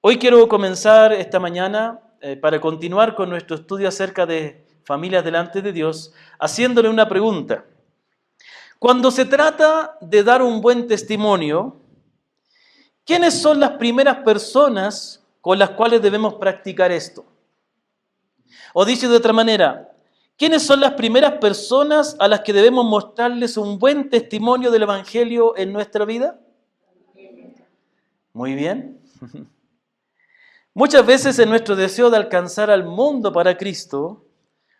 Hoy quiero comenzar esta mañana para continuar con nuestro estudio acerca de familias delante de Dios, haciéndole una pregunta. Cuando se trata de dar un buen testimonio, ¿quiénes son las primeras personas con las cuales debemos practicar esto? O dicho de otra manera, ¿quiénes son las primeras personas a las que debemos mostrarles un buen testimonio del Evangelio en nuestra vida? Muy bien. Muchas veces en nuestro deseo de alcanzar al mundo para Cristo,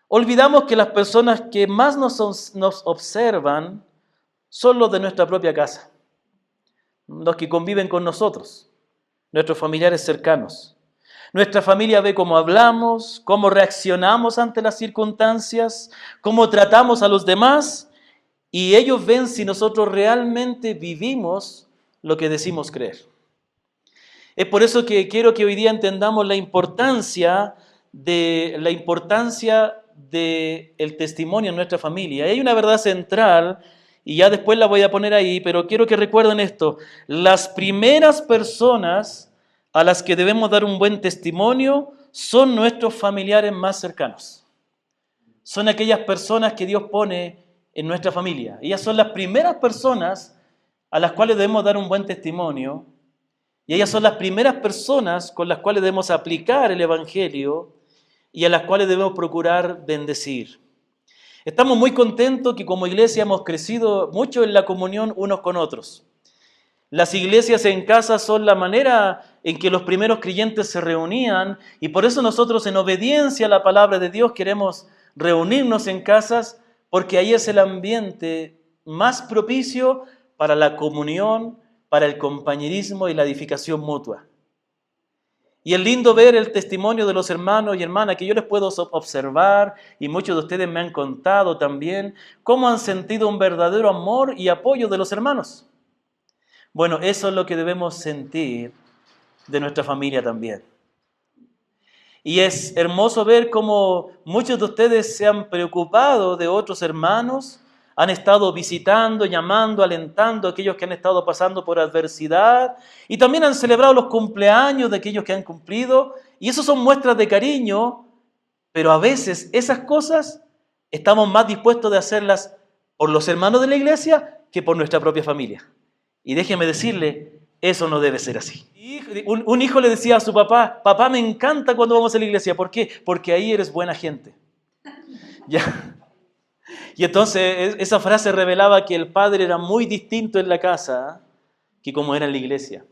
olvidamos que las personas que más nos observan son los de nuestra propia casa, los que conviven con nosotros, nuestros familiares cercanos. Nuestra familia ve cómo hablamos, cómo reaccionamos ante las circunstancias, cómo tratamos a los demás, y ellos ven si nosotros realmente vivimos lo que decimos creer. Es por eso que quiero que hoy día entendamos la importancia del testimonio en nuestra familia. Hay una verdad central, y ya después la voy a poner ahí, pero quiero que recuerden esto. Las primeras personas a las que debemos dar un buen testimonio son nuestros familiares más cercanos. Son aquellas personas que Dios pone en nuestra familia. Ellas son las primeras personas a las cuales debemos dar un buen testimonio. Y ellas son las primeras personas con las cuales debemos aplicar el Evangelio y a las cuales debemos procurar bendecir. Estamos muy contentos que como iglesia hemos crecido mucho en la comunión unos con otros. Las iglesias en casa son la manera en que los primeros creyentes se reunían, y por eso nosotros, en obediencia a la palabra de Dios, queremos reunirnos en casas, porque ahí es el ambiente más propicio para la comunión, para el compañerismo y la edificación mutua. Y es lindo ver el testimonio de los hermanos y hermanas que yo les puedo observar, y muchos de ustedes me han contado también cómo han sentido un verdadero amor y apoyo de los hermanos. Bueno, eso es lo que debemos sentir de nuestra familia también. Y es hermoso ver cómo muchos de ustedes se han preocupado de otros hermanos, han estado visitando, llamando, alentando a aquellos que han estado pasando por adversidad, y también han celebrado los cumpleaños de aquellos que han cumplido, y eso son muestras de cariño, pero a veces esas cosas estamos más dispuestos de hacerlas por los hermanos de la iglesia que por nuestra propia familia. Y déjeme decirle, eso no debe ser así. Un hijo le decía a su papá: papá, me encanta cuando vamos a la iglesia. ¿Por qué? Porque ahí eres buena gente. ¿Ya? Y entonces esa frase revelaba que el padre era muy distinto en la casa que como era en la iglesia.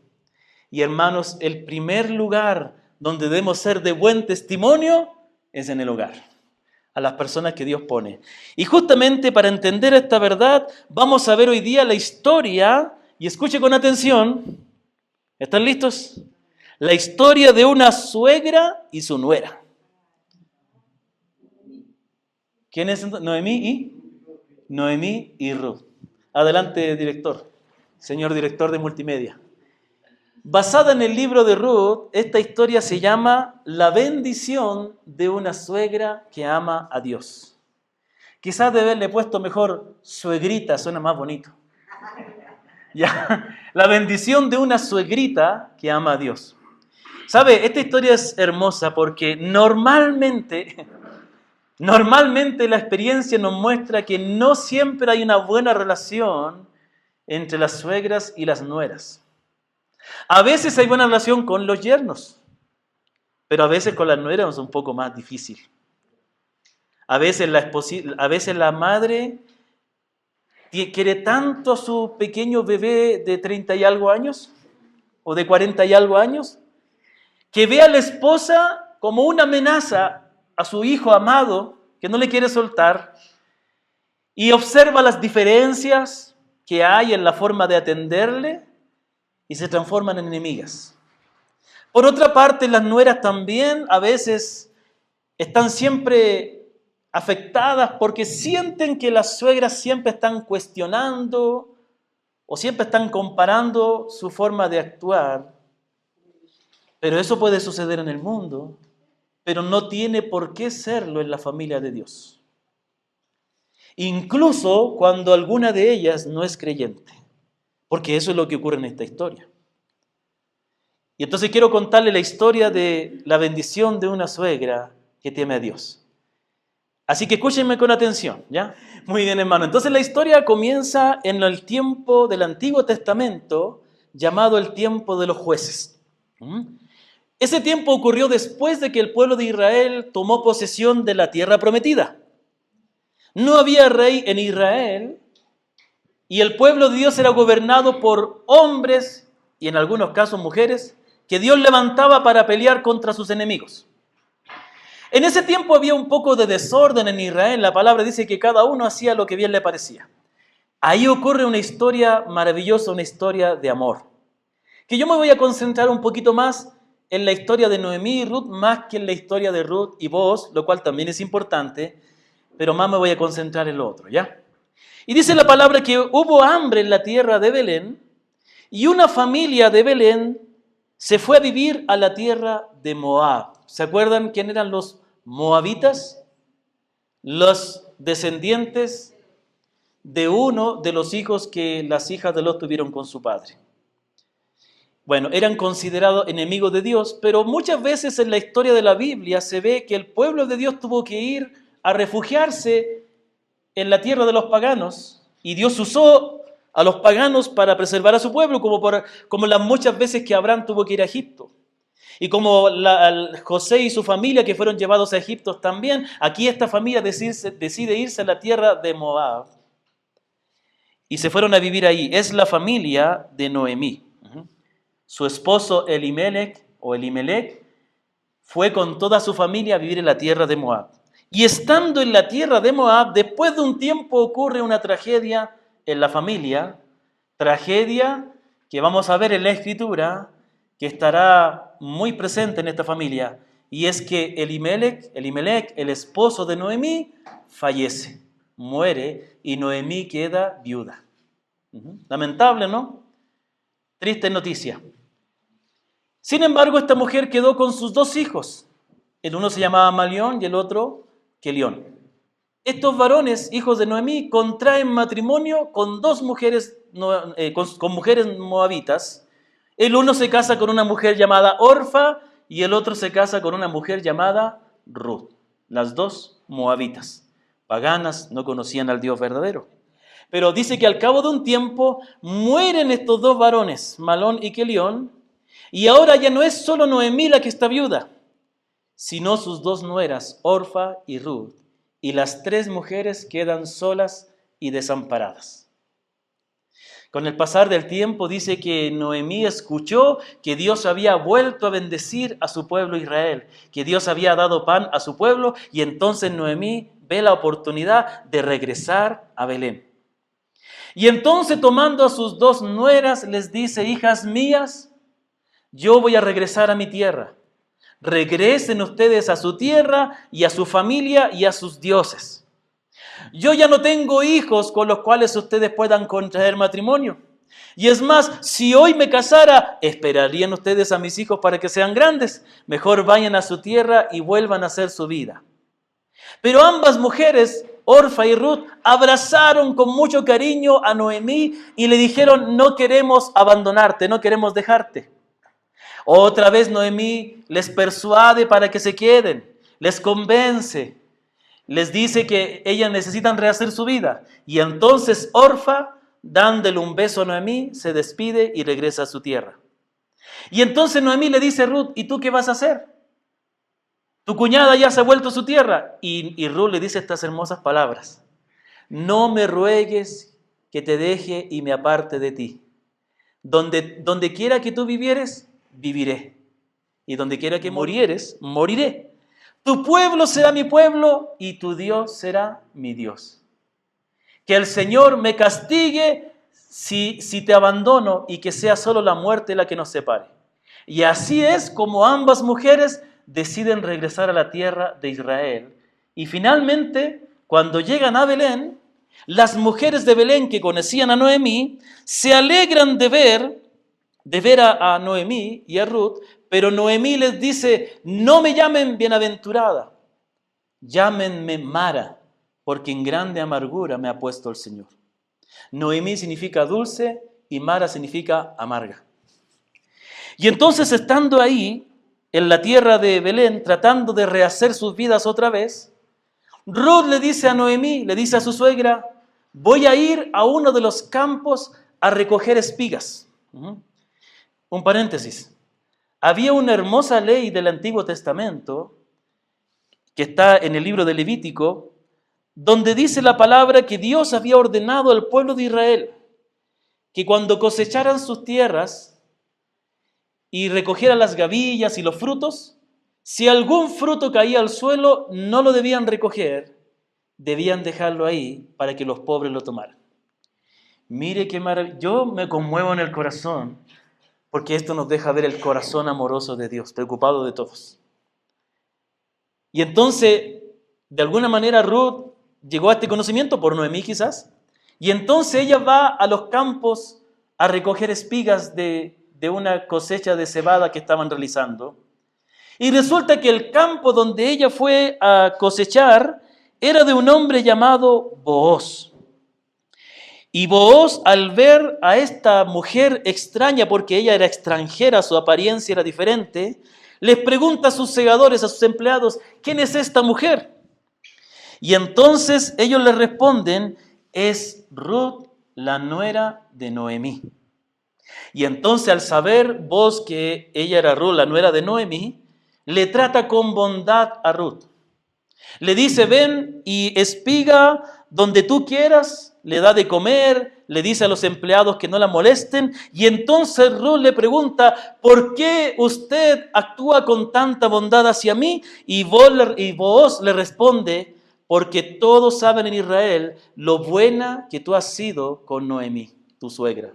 Y hermanos, el primer lugar donde debemos ser de buen testimonio es en el hogar, a las personas que Dios pone. Y justamente para entender esta verdad, vamos a ver hoy día la historia, y escuche con atención. ¿Están listos? La historia de una suegra y su nuera. ¿Quién es? Noemí y Ruth. Adelante, director. Señor director de multimedia. Basada en el libro de Ruth, esta historia se llama La bendición de una suegra que ama a Dios. Quizás de haberle puesto mejor suegrita, suena más bonito. ¿Ya? La bendición de una suegrita que ama a Dios. ¿Sabe? Esta historia es hermosa porque normalmente la experiencia nos muestra que no siempre hay una buena relación entre las suegras y las nueras. A veces hay buena relación con los yernos, pero a veces con las nueras es un poco más difícil. A veces la madre quiere tanto a su pequeño bebé de 30 y algo años, o de 40 y algo años, que ve a la esposa como una amenaza a su hijo amado, que no le quiere soltar, y observa las diferencias que hay en la forma de atenderle, y se transforman en enemigas. Por otra parte, las nueras también a veces están siempre afectadas porque sienten que las suegras siempre están cuestionando o siempre están comparando su forma de actuar. Pero eso puede suceder en el mundo, pero no tiene por qué serlo en la familia de Dios. Incluso cuando alguna de ellas no es creyente, porque eso es lo que ocurre en esta historia. Y entonces quiero contarle la historia de la bendición de una suegra que teme a Dios. Así que escúchenme con atención, ¿ya? Muy bien, hermano. Entonces la historia comienza en el tiempo del Antiguo Testamento, llamado el tiempo de los jueces. Ese tiempo ocurrió después de que el pueblo de Israel tomó posesión de la tierra prometida. No había rey en Israel y el pueblo de Dios era gobernado por hombres y en algunos casos mujeres que Dios levantaba para pelear contra sus enemigos. En ese tiempo había un poco de desorden en Israel. La palabra dice que cada uno hacía lo que bien le parecía. Ahí ocurre una historia maravillosa, una historia de amor. Que yo me voy a concentrar un poquito más en la historia de Noemí y Ruth, más que en la historia de Ruth y Boaz, lo cual también es importante, pero más me voy a concentrar en lo otro, ¿ya? Y dice la palabra que hubo hambre en la tierra de Belén y una familia de Belén se fue a vivir a la tierra de Moab. ¿Se acuerdan quién eran los moabitas? Los descendientes de uno de los hijos que las hijas de Lot tuvieron con su padre. Bueno, eran considerados enemigos de Dios, pero muchas veces en la historia de la Biblia se ve que el pueblo de Dios tuvo que ir a refugiarse en la tierra de los paganos y Dios usó a los paganos para preservar a su pueblo, como las muchas veces que Abraham tuvo que ir a Egipto. Y como José y su familia que fueron llevados a Egipto también, aquí esta familia decide irse a la tierra de Moab. Y se fueron a vivir ahí. Es la familia de Noemí. Su esposo Elimelech fue con toda su familia a vivir en la tierra de Moab. Y estando en la tierra de Moab, después de un tiempo ocurre una tragedia en la familia. Tragedia que vamos a ver en la Escritura, que estará muy presente en esta familia, y es que Elimelech, el esposo de Noemí, fallece, muere, y Noemí queda viuda. Lamentable, ¿no? Triste noticia. Sin embargo, esta mujer quedó con sus dos hijos. El uno se llamaba Malión y el otro Quelión. Estos varones, hijos de Noemí, contraen matrimonio con dos mujeres, con mujeres moabitas. El uno se casa con una mujer llamada Orfa y el otro se casa con una mujer llamada Ruth. Las dos moabitas, paganas, no conocían al Dios verdadero. Pero dice que al cabo de un tiempo mueren estos dos varones, Malón y Quelión, y ahora ya no es solo Noemí la que está viuda, sino sus dos nueras, Orfa y Ruth, y las tres mujeres quedan solas y desamparadas. Con el pasar del tiempo dice que Noemí escuchó que Dios había vuelto a bendecir a su pueblo Israel, que Dios había dado pan a su pueblo, y entonces Noemí ve la oportunidad de regresar a Belén. Y entonces tomando a sus dos nueras les dice: hijas mías, yo voy a regresar a mi tierra. Regresen ustedes a su tierra y a su familia y a sus dioses. Yo ya no tengo hijos con los cuales ustedes puedan contraer matrimonio. Y es más, si hoy me casara, ¿esperarían ustedes a mis hijos para que sean grandes? Mejor vayan a su tierra y vuelvan a hacer su vida. Pero ambas mujeres, Orfa y Ruth, abrazaron con mucho cariño a Noemí y le dijeron: no queremos abandonarte, no queremos dejarte. Otra vez Noemí les persuade para que se queden, les convence, les dice que ellas necesitan rehacer su vida. Y entonces Orfa, dándole un beso a Noemí, se despide y regresa a su tierra. Y entonces Noemí le dice a Ruth: ¿y tú qué vas a hacer? Tu cuñada ya se ha vuelto a su tierra. Y Ruth le dice estas hermosas palabras: no me ruegues que te deje y me aparte de ti. Donde quiera que tú vivieres, viviré. Y donde quiera que murieres, moriré. Tu pueblo será mi pueblo y tu Dios será mi Dios. Que el Señor me castigue si te abandono y que sea solo la muerte la que nos separe. Y así es como ambas mujeres deciden regresar a la tierra de Israel. Y finalmente, cuando llegan a Belén, las mujeres de Belén que conocían a Noemí se alegran de ver a Noemí y a Ruth, pero Noemí les dice: no me llamen bienaventurada, llámenme Mara, porque en grande amargura me ha puesto el Señor. Noemí significa dulce y Mara significa amarga. Y entonces, estando ahí, en la tierra de Belén, tratando de rehacer sus vidas otra vez, Ruth le dice a Noemí, le dice a su suegra, voy a ir a uno de los campos a recoger espigas. Un paréntesis. Había una hermosa ley del Antiguo Testamento, que está en el libro de Levítico, donde dice la palabra que Dios había ordenado al pueblo de Israel que cuando cosecharan sus tierras y recogieran las gavillas y los frutos, si algún fruto caía al suelo, no lo debían recoger, debían dejarlo ahí para que los pobres lo tomaran. Mire qué maravilla. Yo me conmuevo en el corazón porque esto nos deja ver el corazón amoroso de Dios, preocupado de todos. Y entonces, de alguna manera, Ruth llegó a este conocimiento por Noemí quizás, y entonces ella va a los campos a recoger espigas de una cosecha de cebada que estaban realizando. Y resulta que el campo donde ella fue a cosechar era de un hombre llamado Booz. Y Booz, al ver a esta mujer extraña, porque ella era extranjera, su apariencia era diferente, les pregunta a sus segadores, a sus empleados, ¿quién es esta mujer? Y entonces ellos le responden, es Ruth, la nuera de Noemí. Y entonces, al saber Booz que ella era Ruth, la nuera de Noemí, le trata con bondad a Ruth. Le dice, ven y espiga donde tú quieras, le da de comer, le dice a los empleados que no la molesten, y entonces Ruth le pregunta, ¿por qué usted actúa con tanta bondad hacia mí? Y Booz le responde, porque todos saben en Israel lo buena que tú has sido con Noemí, tu suegra.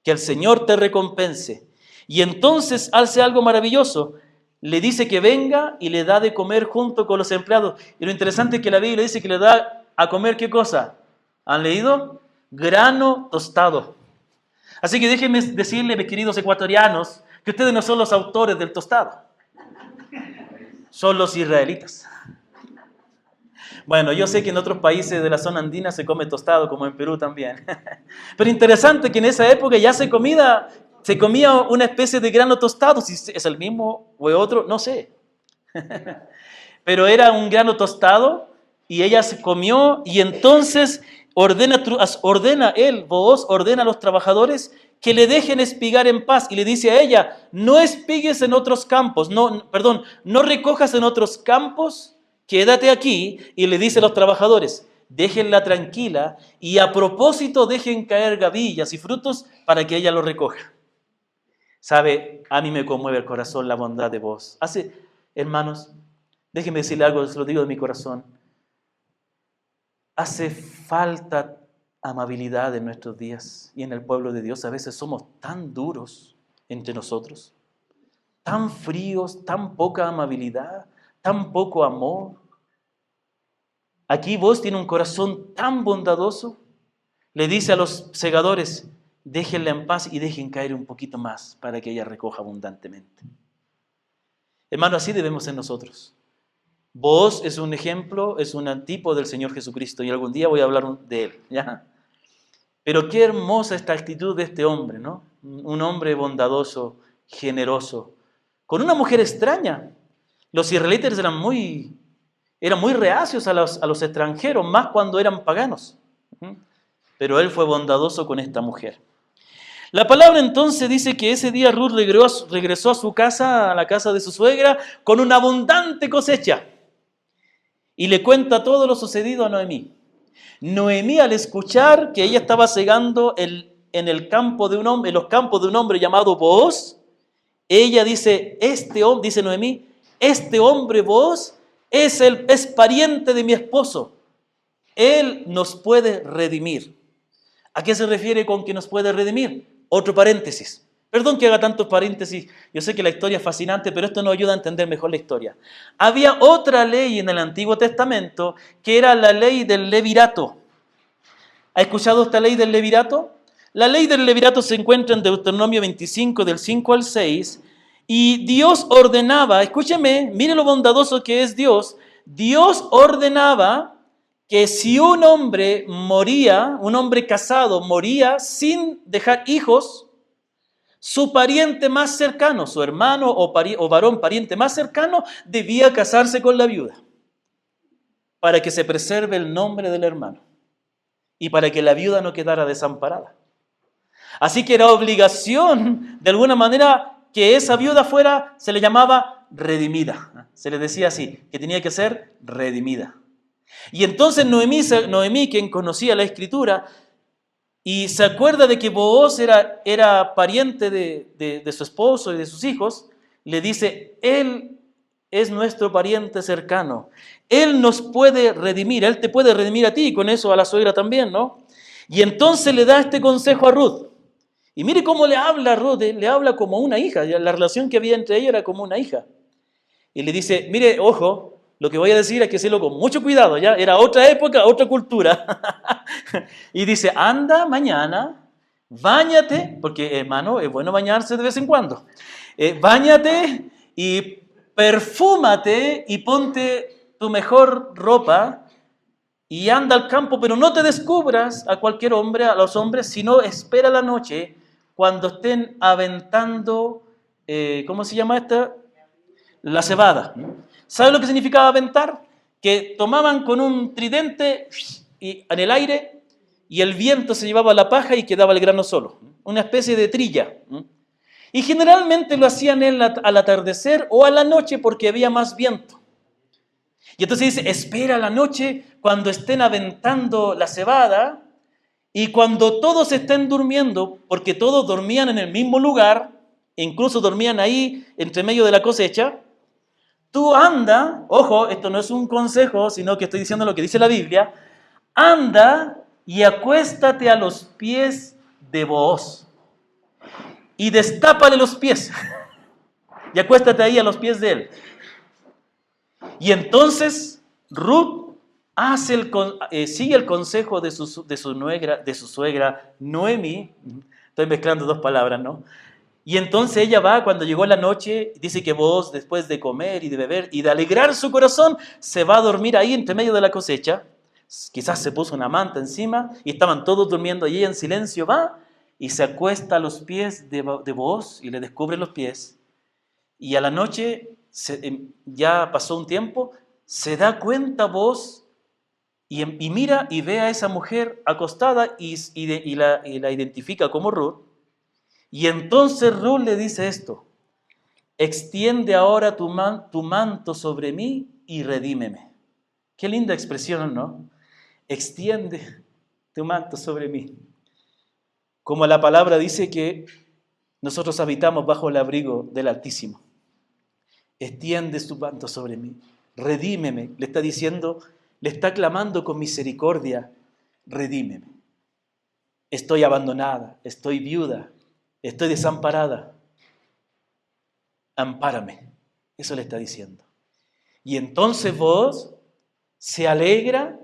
Que el Señor te recompense. Y entonces hace algo maravilloso. Le dice que venga y le da de comer junto con los empleados. Y lo interesante es que la Biblia dice que le da a comer, ¿qué cosa? ¿Han leído? Grano tostado. Así que déjenme decirles, mis queridos ecuatorianos, que ustedes no son los autores del tostado. Son los israelitas. Bueno, yo sé que en otros países de la zona andina se come tostado, como en Perú también. Pero interesante que en esa época ya se comía una especie de grano tostado. Si es el mismo o otro, no sé. Pero era un grano tostado y ella se comió y entonces Booz ordena a los trabajadores que le dejen espigar en paz y le dice a ella, no espigues en otros campos, no recojas en otros campos, quédate aquí, y le dice a los trabajadores, déjenla tranquila y a propósito dejen caer gavillas y frutos para que ella los recoja. ¿Sabe? A mí me conmueve el corazón la bondad de Booz. Hermanos, déjenme decirle algo, se lo digo de mi corazón. Hace falta amabilidad en nuestros días y en el pueblo de Dios. A veces somos tan duros entre nosotros, tan fríos, tan poca amabilidad, tan poco amor. Aquí Booz tiene un corazón tan bondadoso. Le dice a los segadores, déjenla en paz y dejen caer un poquito más para que ella recoja abundantemente. Hermano, así debemos ser nosotros. Booz es un ejemplo, es un antipo del Señor Jesucristo y algún día voy a hablar de él, ¿ya? Pero qué hermosa esta actitud de este hombre, ¿no? Un hombre bondadoso, generoso, con una mujer extraña. Los israelitas eran muy reacios a los extranjeros, más cuando eran paganos. Pero él fue bondadoso con esta mujer. La palabra entonces dice que ese día Ruth regresó a su casa, a la casa de su suegra, con una abundante cosecha. Y le cuenta todo lo sucedido a Noemí. Noemí, al escuchar que ella estaba segando en los campos de un hombre llamado Booz, ella dice, dice Noemí, este hombre Booz es pariente de mi esposo. Él nos puede redimir. ¿A qué se refiere con que nos puede redimir? Otro paréntesis. Perdón que haga tantos paréntesis. Yo sé que la historia es fascinante, pero esto nos ayuda a entender mejor la historia. Había otra ley en el Antiguo Testamento que era la ley del levirato. ¿Ha escuchado esta ley del levirato? La ley del levirato se encuentra en Deuteronomio 25, del 5 al 6. Y Dios ordenaba, escúcheme, mire lo bondadoso que es Dios. Dios ordenaba que si un hombre moría, un hombre casado moría sin dejar hijos, Su pariente más cercano, su hermano o varón pariente más cercano, debía casarse con la viuda para que se preserve el nombre del hermano y para que la viuda no quedara desamparada. Así que era obligación, de alguna manera, que esa viuda fuera, se le llamaba redimida. Se le decía así, que tenía que ser redimida. Y entonces Noemí, quien conocía la Escritura, y se acuerda de que Booz era pariente de su esposo y de sus hijos, le dice, él es nuestro pariente cercano. Él nos puede redimir, él te puede redimir a ti, y con eso a la suegra también, ¿no? Y entonces le da este consejo a Ruth. Y mire cómo le habla a Ruth, le habla como una hija, la relación que había entre ella era como una hija. Y le dice, mire, ojo, lo que voy a decir hay que hacerlo con mucho cuidado, ¿ya? Era otra época, otra cultura. Y dice, anda mañana, báñate, porque hermano, es bueno bañarse de vez en cuando. Báñate y perfúmate y ponte tu mejor ropa y anda al campo, pero no te descubras a cualquier hombre, a los hombres, sino espera la noche cuando estén aventando, ¿cómo se llama esta? La cebada. ¿Sabe lo que significaba aventar? Que tomaban con un tridente y, en el aire y el viento se llevaba la paja y quedaba el grano solo. Una especie de trilla. Y generalmente lo hacían al atardecer o a la noche porque había más viento. Y entonces dice, espera la noche cuando estén aventando la cebada y cuando todos estén durmiendo, porque todos dormían en el mismo lugar, incluso dormían ahí entre medio de la cosecha, tú anda, ojo, esto no es un consejo, sino que estoy diciendo lo que dice la Biblia, anda y acuéstate a los pies de Booz y destápale los pies y acuéstate ahí a los pies de él. Y entonces Ruth sigue el consejo de su suegra Noemí. Estoy mezclando dos palabras, ¿no? Y entonces ella va, cuando llegó la noche, dice que Booz, después de comer y de beber y de alegrar su corazón, se va a dormir ahí entre medio de la cosecha. Quizás se puso una manta encima y estaban todos durmiendo y ella en silencio va y se acuesta a los pies de Booz y le descubre los pies. Y a la noche, ya pasó un tiempo, se da cuenta Booz y mira y ve a esa mujer acostada y la identifica como Ruth. Y entonces Ruth le dice esto, extiende ahora tu manto sobre mí y redímeme. Qué linda expresión, ¿no? Extiende tu manto sobre mí. Como la palabra dice que nosotros habitamos bajo el abrigo del Altísimo. Extiende tu manto sobre mí, redímeme. Le está diciendo, le está clamando con misericordia, redímeme. Estoy abandonada, estoy viuda, estoy desamparada. Ampárame. Eso le está diciendo. Y entonces Booz se alegra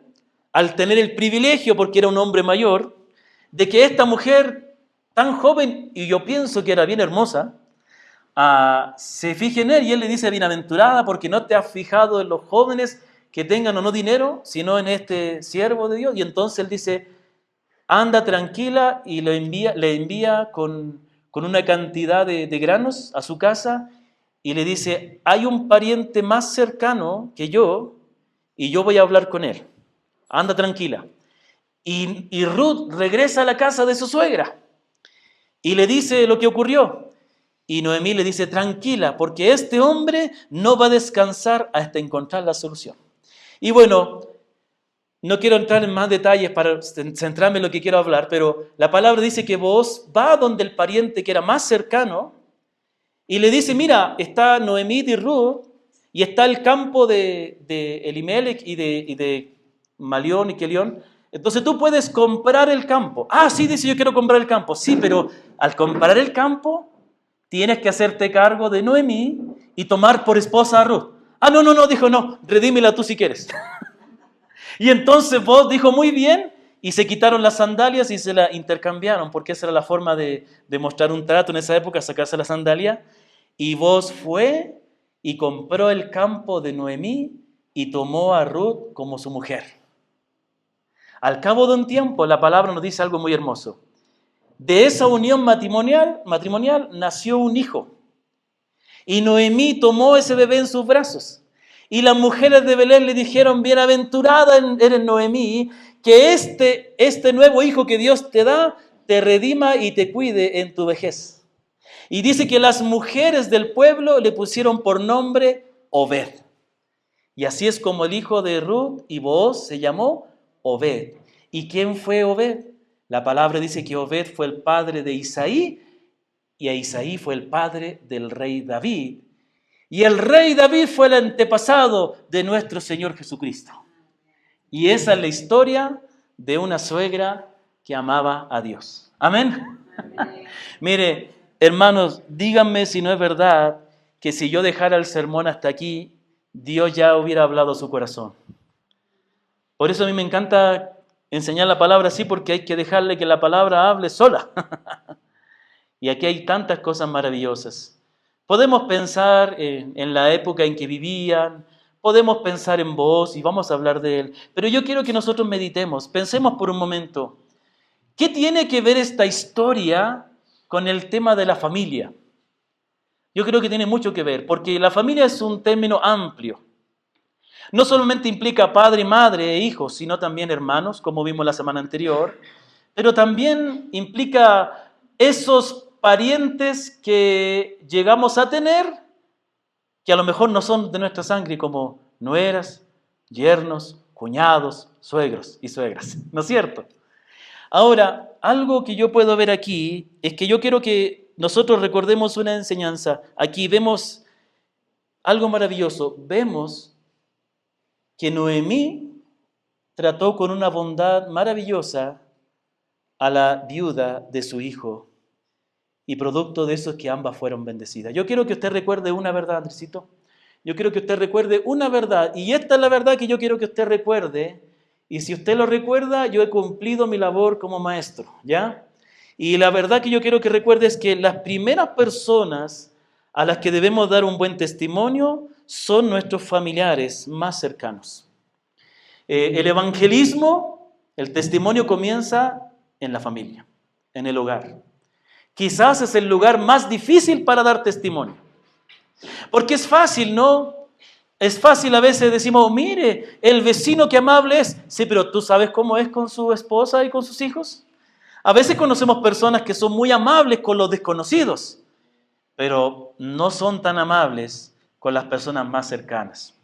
al tener el privilegio, porque era un hombre mayor, de que esta mujer tan joven, y yo pienso que era bien hermosa, se fije en él y él le dice, bienaventurada, porque no te has fijado en los jóvenes que tengan o no dinero, sino en este siervo de Dios. Y entonces él dice, anda tranquila, y le envía con una cantidad de granos a su casa y le dice, hay un pariente más cercano que yo y yo voy a hablar con él. Anda tranquila. Y Ruth regresa a la casa de su suegra y le dice lo que ocurrió. Y Noemí le dice, tranquila, porque este hombre no va a descansar hasta encontrar la solución. Y bueno, no quiero entrar en más detalles para centrarme en lo que quiero hablar, pero la palabra dice que Booz va donde el pariente que era más cercano y le dice, mira, está Noemí y Ruth y está el campo de Elimelech y de Malión y Kelión. Entonces tú puedes comprar el campo. Ah, sí, dice, yo quiero comprar el campo. Sí, pero al comprar el campo tienes que hacerte cargo de Noemí y tomar por esposa a Ruth. Ah, no, dijo, no, redímela tú si quieres. Y entonces Booz dijo, muy bien, y se quitaron las sandalias y se las intercambiaron, porque esa era la forma de mostrar un trato en esa época, sacarse la sandalia. Y Booz fue y compró el campo de Noemí y tomó a Ruth como su mujer. Al cabo de un tiempo, la palabra nos dice algo muy hermoso. de esa unión matrimonial nació un hijo. Y Noemí tomó ese bebé en sus brazos. Y las mujeres de Belén le dijeron, bienaventurada eres Noemí, que este nuevo hijo que Dios te da, te redima y te cuide en tu vejez. Y dice que las mujeres del pueblo le pusieron por nombre Obed. Y así es como el hijo de Ruth y Booz se llamó Obed. ¿Y quién fue Obed? La palabra dice que Obed fue el padre de Isaí, y a Isaí fue el padre del rey David. Y el rey David fue el antepasado de nuestro Señor Jesucristo. Y esa es la historia de una suegra que amaba a Dios. Amén. Mire, hermanos, díganme si no es verdad que si yo dejara el sermón hasta aquí, Dios ya hubiera hablado a su corazón. Por eso a mí me encanta enseñar la palabra así, porque hay que dejarle que la palabra hable sola. Y aquí hay tantas cosas maravillosas. Podemos pensar en la época en que vivían, podemos pensar en Booz y vamos a hablar de él. Pero yo quiero que nosotros meditemos, pensemos por un momento. ¿Qué tiene que ver esta historia con el tema de la familia? Yo creo que tiene mucho que ver, porque la familia es un término amplio. No solamente implica padre, madre e hijos, sino también hermanos, como vimos la semana anterior, pero también implica esos parientes que llegamos a tener, que a lo mejor no son de nuestra sangre, como nueras, yernos, cuñados, suegros y suegras, ¿no es cierto? Ahora, algo que yo puedo ver aquí es que yo quiero que nosotros recordemos una enseñanza. Aquí vemos algo maravilloso. Vemos que Noemí trató con una bondad maravillosa a la viuda de su hijo, y producto de eso es que ambas fueron bendecidas. Yo quiero que usted recuerde una verdad, Andresito. Yo quiero que usted recuerde una verdad, y esta es la verdad que yo quiero que usted recuerde, y si usted lo recuerda, yo he cumplido mi labor como maestro, ¿ya? Y la verdad que yo quiero que recuerde es que las primeras personas a las que debemos dar un buen testimonio son nuestros familiares más cercanos. El evangelismo, el testimonio comienza en la familia, en el hogar. Quizás es el lugar más difícil para dar testimonio. Porque es fácil, ¿no? Es fácil a veces decimos, mire, el vecino qué amable es. Sí, pero ¿tú sabes cómo es con su esposa y con sus hijos? A veces conocemos personas que son muy amables con los desconocidos, pero no son tan amables con las personas más cercanas.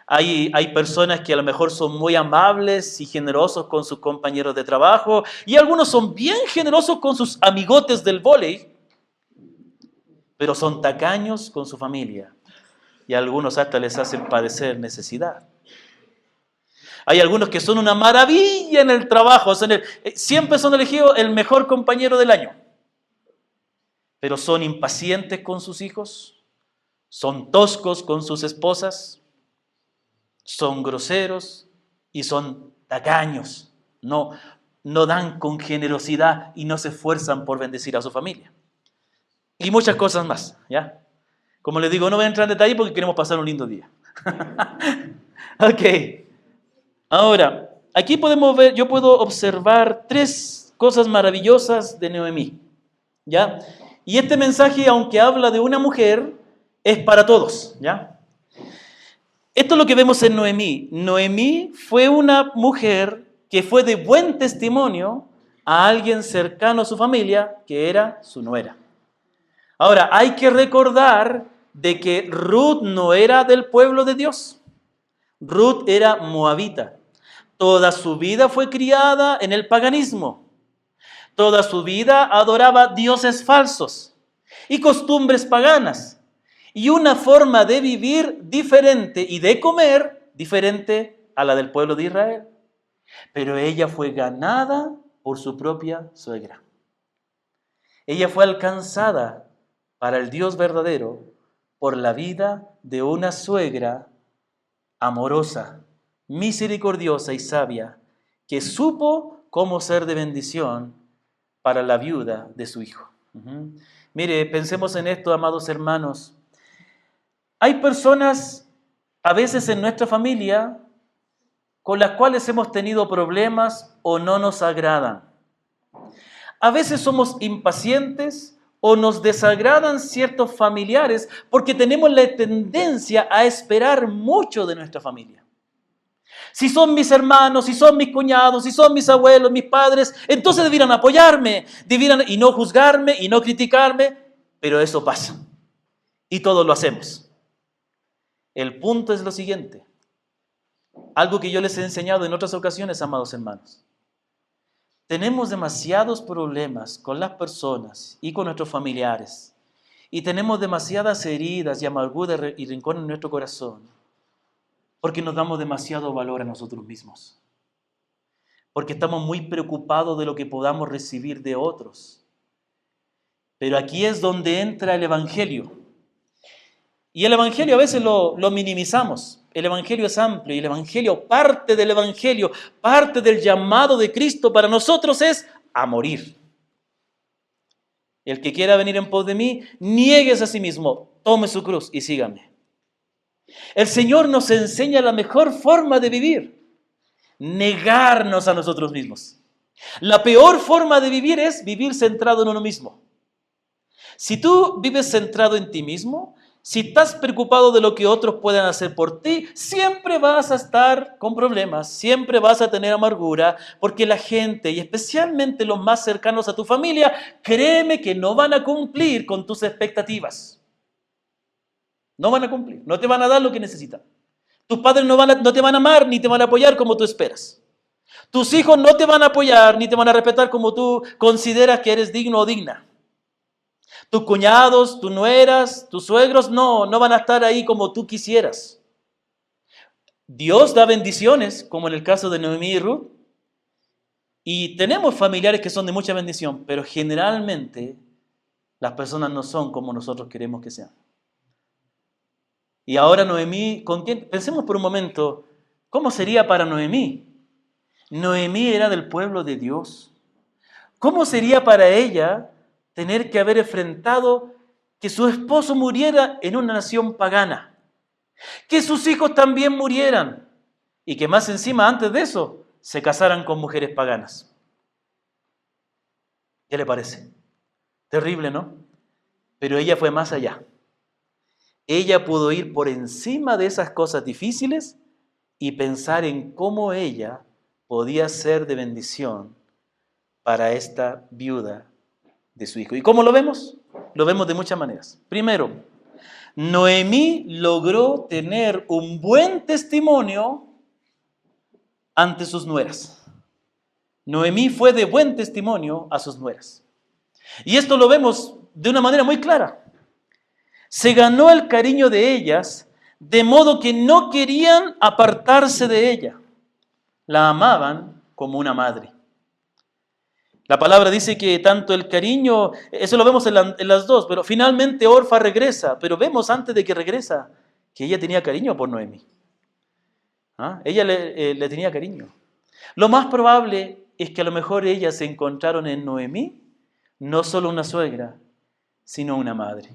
Hay personas que a lo mejor son muy amables y generosos con sus compañeros de trabajo, y algunos son bien generosos con sus amigotes del vóley, pero son tacaños con su familia, y a algunos hasta les hacen padecer necesidad. Hay algunos que son una maravilla en el trabajo, siempre son elegidos el mejor compañero del año, pero son impacientes con sus hijos, son toscos con sus esposas, son groseros y son tacaños. No dan con generosidad y no se esfuerzan por bendecir a su familia. Y muchas cosas más, ¿ya? Como les digo, no voy a entrar en detalle porque queremos pasar un lindo día. Ok. Ahora, aquí podemos ver, yo puedo observar tres cosas maravillosas de Noemí, ¿ya? Y este mensaje, aunque habla de una mujer, es para todos, ¿ya? Esto es lo que vemos en Noemí. Noemí fue una mujer que fue de buen testimonio a alguien cercano a su familia, que era su nuera. Ahora, hay que recordar de que Ruth no era del pueblo de Dios. Ruth era moabita. Toda su vida fue criada en el paganismo. Toda su vida adoraba dioses falsos y costumbres paganas. Y una forma de vivir diferente y de comer diferente a la del pueblo de Israel. Pero ella fue ganada por su propia suegra. Ella fue alcanzada para el Dios verdadero por la vida de una suegra amorosa, misericordiosa y sabia, que supo cómo ser de bendición para la viuda de su hijo. Mire, pensemos en esto, amados hermanos. Hay personas, a veces en nuestra familia, con las cuales hemos tenido problemas o no nos agradan. A veces somos impacientes o nos desagradan ciertos familiares porque tenemos la tendencia a esperar mucho de nuestra familia. Si son mis hermanos, si son mis cuñados, si son mis abuelos, mis padres, entonces debieran apoyarme, y no juzgarme y no criticarme, pero eso pasa y todos lo hacemos. El punto es lo siguiente, algo que yo les he enseñado en otras ocasiones, amados hermanos. Tenemos demasiados problemas con las personas y con nuestros familiares y tenemos demasiadas heridas y amarguras y rencor en nuestro corazón porque nos damos demasiado valor a nosotros mismos, porque estamos muy preocupados de lo que podamos recibir de otros. Pero aquí es donde entra el Evangelio. Y el Evangelio a veces lo minimizamos. El Evangelio es amplio y el Evangelio, parte del Evangelio, parte del llamado de Cristo para nosotros es a morir. El que quiera venir en pos de mí, niéguese a sí mismo, tome su cruz y sígame. El Señor nos enseña la mejor forma de vivir, negarnos a nosotros mismos. La peor forma de vivir es vivir centrado en uno mismo. Si tú vives centrado en ti mismo, si estás preocupado de lo que otros puedan hacer por ti, siempre vas a estar con problemas, siempre vas a tener amargura, porque la gente, y especialmente los más cercanos a tu familia, créeme que no van a cumplir con tus expectativas. No van a cumplir, no te van a dar lo que necesitan. Tus padres no te van a amar ni te van a apoyar como tú esperas. Tus hijos no te van a apoyar ni te van a respetar como tú consideras que eres digno o digna. Tus cuñados, tus nueras, tus suegros no van a estar ahí como tú quisieras. Dios da bendiciones, como en el caso de Noemí y Ruth. Y tenemos familiares que son de mucha bendición, pero generalmente las personas no son como nosotros queremos que sean. Y ahora Noemí, ¿con quién? Pensemos por un momento, ¿cómo sería para Noemí? Noemí era del pueblo de Dios. ¿Cómo sería para ella tener que haber enfrentado que su esposo muriera en una nación pagana? Que sus hijos también murieran. Y que más encima, antes de eso, se casaran con mujeres paganas. ¿Qué le parece? Terrible, ¿no? Pero ella fue más allá. Ella pudo ir por encima de esas cosas difíciles y pensar en cómo ella podía ser de bendición para esta viuda de su hijo. ¿Y cómo lo vemos? Lo vemos de muchas maneras. Primero, Noemí logró tener un buen testimonio ante sus nueras. Noemí fue de buen testimonio a sus nueras. Y esto lo vemos de una manera muy clara. Se ganó el cariño de ellas, de modo que no querían apartarse de ella. La amaban como una madre. La palabra dice que tanto el cariño, eso lo vemos en las dos, pero finalmente Orfa regresa, pero vemos antes de que regresa que ella tenía cariño por Noemí. Ella le tenía cariño. Lo más probable es que a lo mejor ellas se encontraron en Noemí no solo una suegra, sino una madre.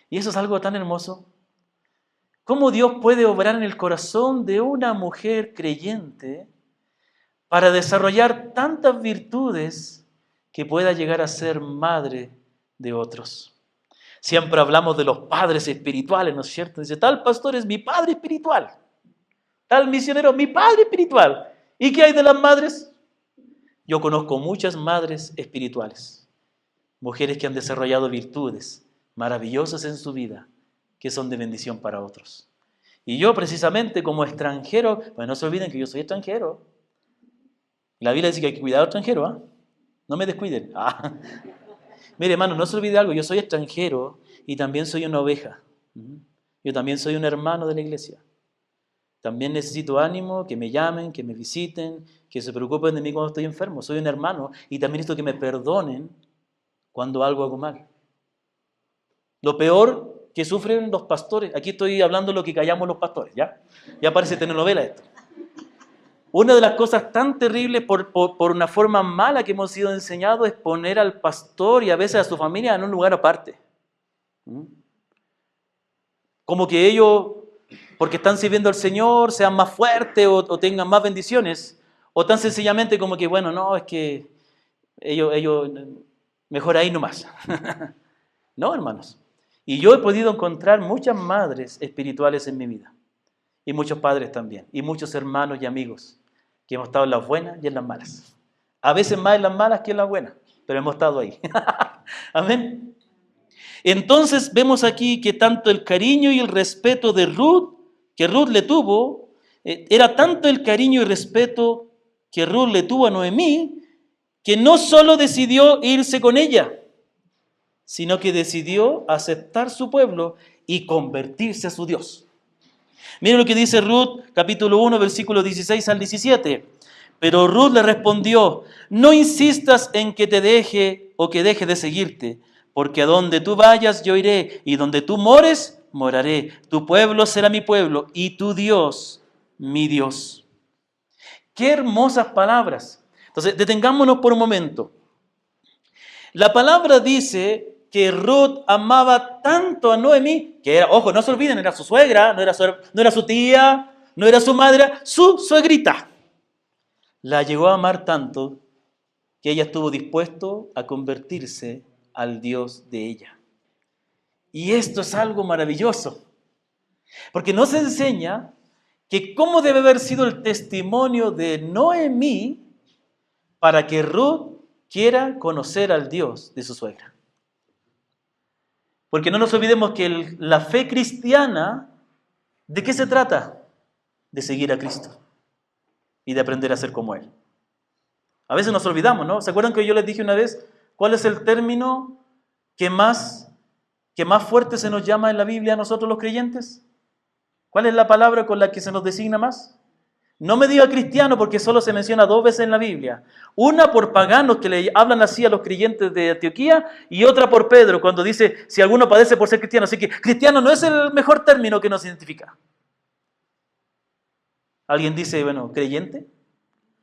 Y eso es algo tan hermoso. ¿Cómo Dios puede obrar en el corazón de una mujer creyente para desarrollar tantas virtudes que pueda llegar a ser madre de otros? Siempre hablamos de los padres espirituales, ¿no es cierto? Dice, tal pastor es mi padre espiritual, tal misionero, mi padre espiritual. ¿Y qué hay de las madres? Yo conozco muchas madres espirituales, mujeres que han desarrollado virtudes maravillosas en su vida, que son de bendición para otros. Y yo precisamente como extranjero, pues no se olviden que yo soy extranjero. La Biblia dice que hay que cuidar al extranjero, no me descuiden. Mire, hermano, no se olvide algo, yo soy extranjero y también soy una oveja. Yo también soy un hermano de la iglesia. También necesito ánimo, que me llamen, que me visiten, que se preocupen de mí cuando estoy enfermo. Soy un hermano y también necesito que me perdonen cuando algo hago mal. Lo peor que sufren los pastores, aquí estoy hablando de lo que callamos los pastores, ¿ya? Ya parece telenovela esto. Una de las cosas tan terribles por una forma mala que hemos sido enseñados es poner al pastor y a veces a su familia en un lugar aparte. Como que ellos, porque están sirviendo al Señor, sean más fuertes o tengan más bendiciones, o tan sencillamente como que, bueno, no, es que ellos, mejor ahí nomás. No, hermanos. Y yo he podido encontrar muchas madres espirituales en mi vida. Y muchos padres también. Y muchos hermanos y amigos que hemos estado en las buenas y en las malas. A veces más en las malas que en las buenas. Pero hemos estado ahí. Amén. Entonces vemos aquí que tanto el cariño y el respeto de Ruth, que Ruth le tuvo, era tanto el cariño y respeto que Ruth le tuvo a Noemí, que no solo decidió irse con ella, sino que decidió aceptar su pueblo y convertirse a su Dios. Miren lo que dice Ruth, capítulo 1, versículos 16 al 17. Pero Ruth le respondió: no insistas en que te deje o que deje de seguirte, porque a donde tú vayas yo iré, y donde tú mores, moraré. Tu pueblo será mi pueblo, y tu Dios, mi Dios. Qué hermosas palabras. Entonces, detengámonos por un momento. La palabra dice que Ruth amaba tanto a Noemí, que era, ojo, no se olviden, era su suegra, no era su tía, no era su madre, era su suegrita. La llegó a amar tanto que ella estuvo dispuesto a convertirse al Dios de ella. Y esto es algo maravilloso, porque nos enseña que cómo debe haber sido el testimonio de Noemí para que Ruth quiera conocer al Dios de su suegra. Porque no nos olvidemos que la fe cristiana, ¿de qué se trata? De seguir a Cristo y de aprender a ser como Él. A veces nos olvidamos, ¿no? ¿Se acuerdan que yo les dije una vez cuál es el término que más fuerte se nos llama en la Biblia a nosotros los creyentes? ¿Cuál es la palabra con la que se nos designa más? No me diga cristiano porque solo se menciona 2 veces en la Biblia. Una por paganos que le hablan así a los creyentes de Antioquía y otra por Pedro cuando dice si alguno padece por ser cristiano. Así que cristiano no es el mejor término que nos identifica. ¿Alguien dice, bueno, creyente?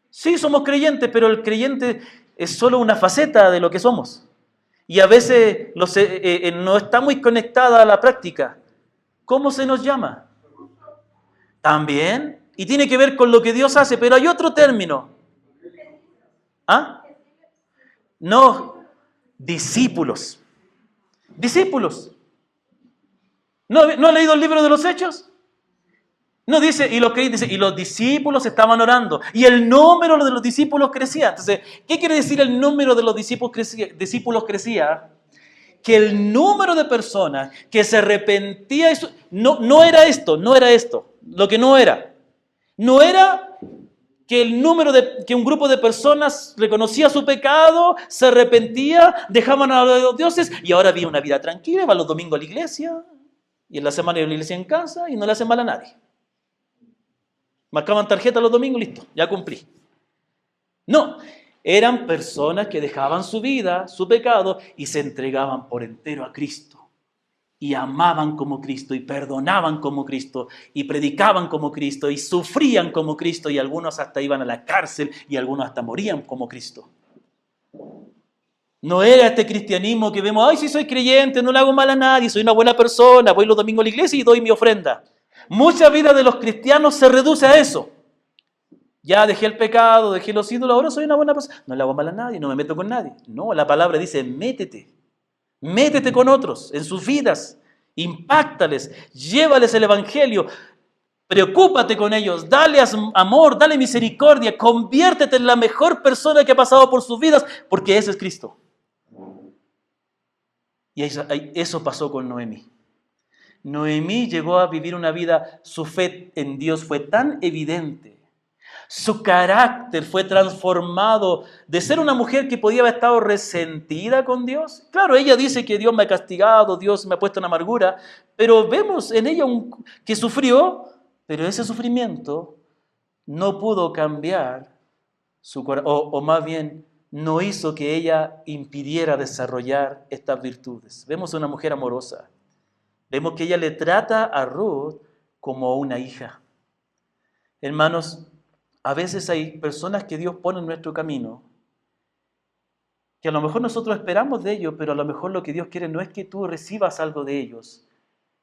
Sí, somos creyentes, pero el creyente es solo una faceta de lo que somos. Y a veces no está muy conectada a la práctica. ¿Cómo se nos llama? También. Y tiene que ver con lo que Dios hace, pero hay otro término. ¿Ah? No, discípulos. Discípulos. ¿No ha leído el libro de los Hechos? No dice, y los discípulos estaban orando, y el número de los discípulos crecía. Entonces, ¿qué quiere decir el número de los discípulos crecía? Que el número de personas que se arrepentía, no era esto, lo que no era. No era que que un grupo de personas reconocía su pecado, se arrepentía, dejaban a los dioses y ahora había una vida tranquila, iban los domingos a la iglesia y en la semana iban a la iglesia en casa y no le hacen mal a nadie. Marcaban tarjeta los domingos, listo, ya cumplí. No, eran personas que dejaban su vida, su pecado y se entregaban por entero a Cristo. Y amaban como Cristo, y perdonaban como Cristo, y predicaban como Cristo, y sufrían como Cristo, y algunos hasta iban a la cárcel, y algunos hasta morían como Cristo. No era este cristianismo que vemos, ay, sí soy creyente, no le hago mal a nadie, soy una buena persona, voy los domingos a la iglesia y doy mi ofrenda. Mucha vida de los cristianos se reduce a eso. Ya dejé el pecado, dejé los ídolos, ahora soy una buena persona, no le hago mal a nadie, no me meto con nadie. No, la palabra dice, métete. Métete con otros en sus vidas, impáctales, llévales el evangelio, preocúpate con ellos, dale amor, dale misericordia, conviértete en la mejor persona que ha pasado por sus vidas, porque ese es Cristo. Y eso pasó con Noemí. Noemí llegó a vivir una vida, su fe en Dios fue tan evidente. Su carácter fue transformado de ser una mujer que podía haber estado resentida con Dios. Claro, ella dice que Dios me ha castigado, Dios me ha puesto en amargura, pero vemos en ella que sufrió, pero ese sufrimiento no pudo cambiar su corazón, o más bien no hizo que ella impidiera desarrollar estas virtudes. Vemos a una mujer amorosa. Vemos que ella le trata a Ruth como una hija. Hermanos, a veces hay personas que Dios pone en nuestro camino, que a lo mejor nosotros esperamos de ellos, pero a lo mejor lo que Dios quiere no es que tú recibas algo de ellos,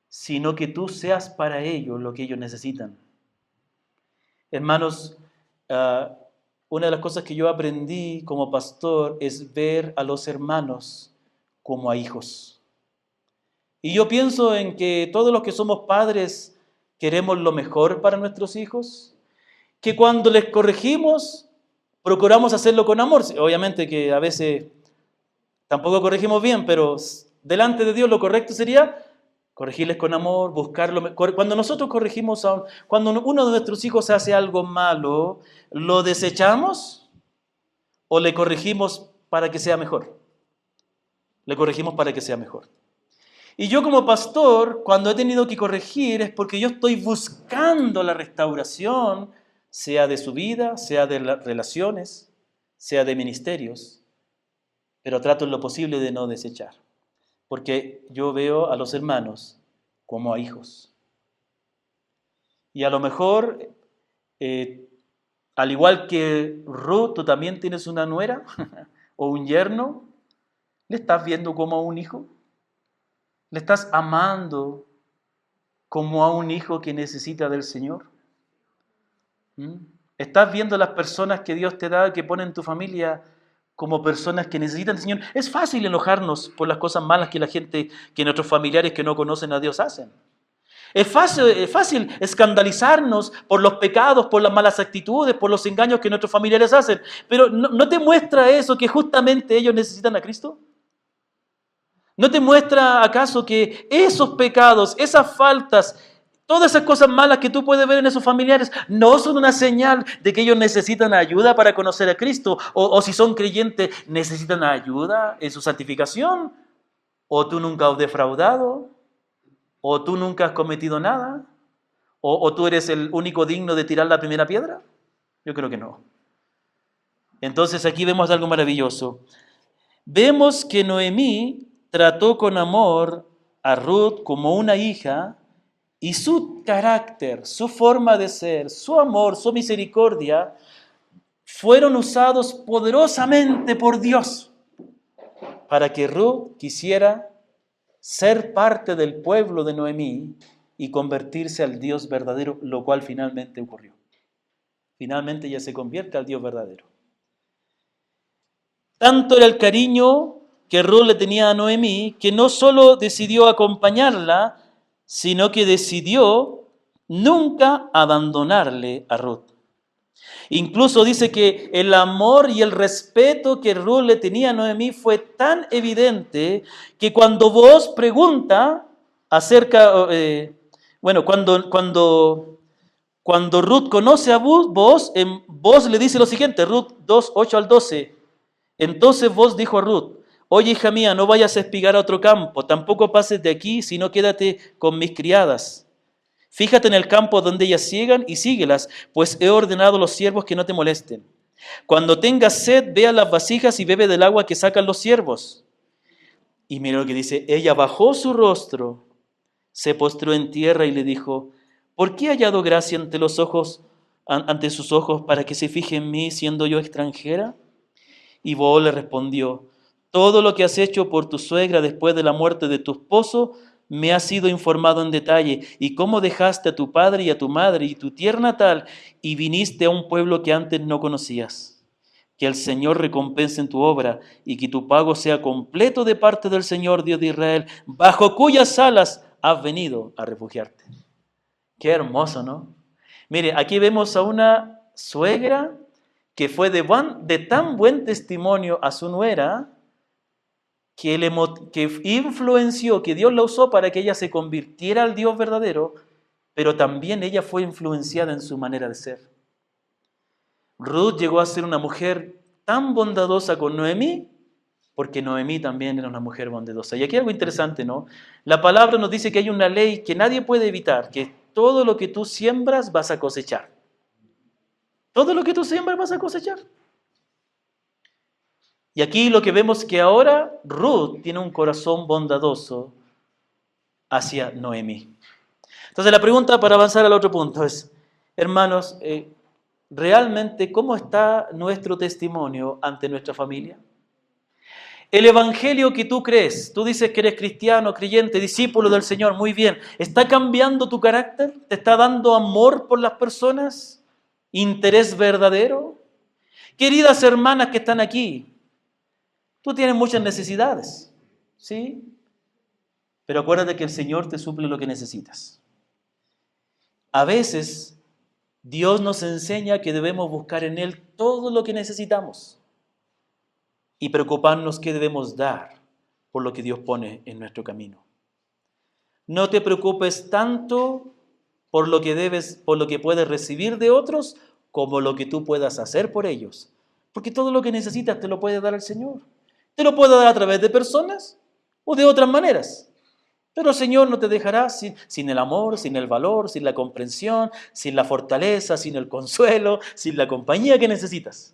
sino que tú seas para ellos lo que ellos necesitan. Hermanos, una de las cosas que yo aprendí como pastor es ver a los hermanos como a hijos. Y yo pienso en que todos los que somos padres queremos lo mejor para nuestros hijos, que cuando les corregimos, procuramos hacerlo con amor. Obviamente que a veces tampoco corregimos bien, pero delante de Dios lo correcto sería corregirles con amor, buscarlo. Cuando nosotros corregimos, cuando uno de nuestros hijos hace algo malo, ¿lo desechamos o le corregimos para que sea mejor? Le corregimos para que sea mejor. Y yo como pastor, cuando he tenido que corregir, es porque yo estoy buscando la restauración, sea de su vida, sea de las relaciones, sea de ministerios, pero trato en lo posible de no desechar, porque yo veo a los hermanos como a hijos. Y a lo mejor, al igual que Ruth, tú también tienes una nuera o un yerno, ¿le estás viendo como a un hijo? ¿Le estás amando como a un hijo que necesita del Señor? ¿Estás viendo las personas que Dios te da, que pone en tu familia, como personas que necesitan del Señor? Es fácil enojarnos por las cosas malas que la gente, que nuestros familiares que no conocen a Dios hacen. Es fácil escandalizarnos por los pecados, por las malas actitudes, por los engaños que nuestros familiares hacen. Pero ¿no te muestra eso que justamente ellos necesitan a Cristo? ¿No te muestra acaso que esos pecados, esas faltas, todas esas cosas malas que tú puedes ver en esos familiares no son una señal de que ellos necesitan ayuda para conocer a Cristo? O si son creyentes, necesitan ayuda en su santificación. ¿O tú nunca has defraudado? ¿O tú nunca has cometido nada? ¿O tú eres el único digno de tirar la primera piedra? Yo creo que no. Entonces aquí vemos algo maravilloso. Vemos que Noemí trató con amor a Ruth como una hija, y su carácter, su forma de ser, su amor, su misericordia, fueron usados poderosamente por Dios para que Ruth quisiera ser parte del pueblo de Noemí y convertirse al Dios verdadero, lo cual finalmente ocurrió. Finalmente ella se convierte al Dios verdadero. Tanto era el cariño que Ruth le tenía a Noemí, que no solo decidió acompañarla, sino que decidió nunca abandonarle a Ruth. Incluso dice que el amor y el respeto que Ruth le tenía a Noemí fue tan evidente que cuando Booz pregunta acerca, cuando Ruth conoce a Booz, Booz le dice lo siguiente, Ruth 2, 8 al 12. Entonces Booz dijo a Ruth: oye, hija mía, no vayas a espigar a otro campo, tampoco pases de aquí, sino quédate con mis criadas. Fíjate en el campo donde ellas siegan y síguelas, pues he ordenado a los siervos que no te molesten. Cuando tengas sed, ve a las vasijas y bebe del agua que sacan los siervos. Y mira lo que dice, ella bajó su rostro, se postró en tierra y le dijo: ¿por qué he hallado gracia ante sus ojos para que se fije en mí siendo yo extranjera? Y Booz le respondió: todo lo que has hecho por tu suegra después de la muerte de tu esposo me ha sido informado en detalle, y cómo dejaste a tu padre y a tu madre y tu tierra natal y viniste a un pueblo que antes no conocías. Que el Señor recompense en tu obra y que tu pago sea completo de parte del Señor Dios de Israel, bajo cuyas alas has venido a refugiarte. Qué hermoso, ¿no? Mire, aquí vemos a una suegra que fue de tan buen testimonio a su nuera, que influenció, que Dios la usó para que ella se convirtiera al Dios verdadero, pero también ella fue influenciada en su manera de ser. Ruth llegó a ser una mujer tan bondadosa con Noemí, porque Noemí también era una mujer bondadosa. Y aquí hay algo interesante, ¿no? La palabra nos dice que hay una ley que nadie puede evitar, que todo lo que tú siembras vas a cosechar. Todo lo que tú siembras vas a cosechar. Y aquí lo que vemos es que ahora Ruth tiene un corazón bondadoso hacia Noemí. Entonces la pregunta para avanzar al otro punto es, hermanos, ¿realmente cómo está nuestro testimonio ante nuestra familia? El evangelio que tú crees, tú dices que eres cristiano, creyente, discípulo del Señor, muy bien, ¿está cambiando tu carácter? ¿Te está dando amor por las personas? ¿Interés verdadero? Queridas hermanas que están aquí, tú tienes muchas necesidades, ¿sí? Pero acuérdate que el Señor te suple lo que necesitas. A veces Dios nos enseña que debemos buscar en Él todo lo que necesitamos y preocuparnos qué debemos dar por lo que Dios pone en nuestro camino. No te preocupes tanto por lo que puedes recibir de otros, como lo que tú puedas hacer por ellos. Porque todo lo que necesitas te lo puede dar el Señor. Te lo puede dar a través de personas o de otras maneras. Pero el Señor no te dejará sin el amor, sin el valor, sin la comprensión, sin la fortaleza, sin el consuelo, sin la compañía que necesitas.